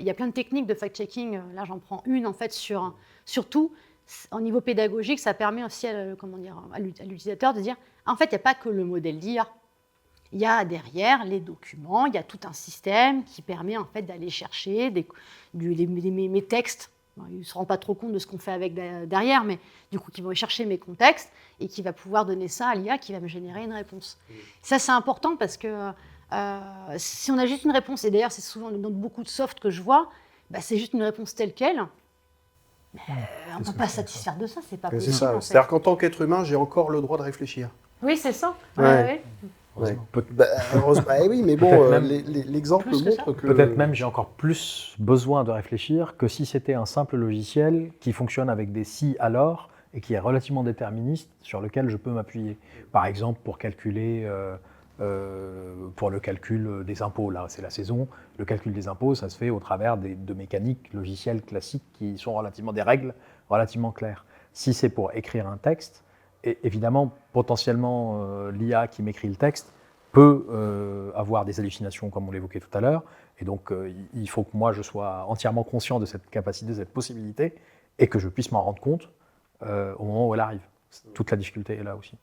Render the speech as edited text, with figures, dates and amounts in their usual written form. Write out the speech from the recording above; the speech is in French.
y a plein de techniques de fact-checking. Là, j'en prends une, en fait, surtout, au niveau pédagogique, ça permet aussi à l'utilisateur de dire, en fait, il n'y a pas que le modèle d'IA. Il y a derrière les documents, il y a tout un système qui permet, en fait, d'aller chercher mes textes. Bon, il ne se rend pas trop compte de ce qu'on fait avec derrière, mais du coup, qui va chercher mes contextes et qui va pouvoir donner ça à l'IA qui va me générer une réponse. Ça, c'est important parce que si on a juste une réponse, et d'ailleurs, c'est souvent dans beaucoup de soft que je vois, c'est juste une réponse telle quelle. On ne peut pas se satisfaire de ça, c'est pas possible. C'est ça. En fait. C'est-à-dire qu'en tant qu'être humain, j'ai encore le droit de réfléchir. Oui, c'est ça. Ouais. Oui, mais bon, l'exemple montre que... Peut-être même j'ai encore plus besoin de réfléchir que si c'était un simple logiciel qui fonctionne avec des si alors et qui est relativement déterministe sur lequel je peux m'appuyer. Par exemple, pour calculer, pour le calcul des impôts, là c'est la saison, le calcul des impôts, ça se fait au travers de mécaniques logicielles classiques qui sont des règles relativement claires. Si c'est pour écrire un texte, et évidemment, potentiellement, l'IA qui m'écrit le texte peut avoir des hallucinations, comme on l'évoquait tout à l'heure. Et donc, il faut que moi, je sois entièrement conscient de cette capacité, de cette possibilité, et que je puisse m'en rendre compte au moment où elle arrive. Toute la difficulté est là aussi.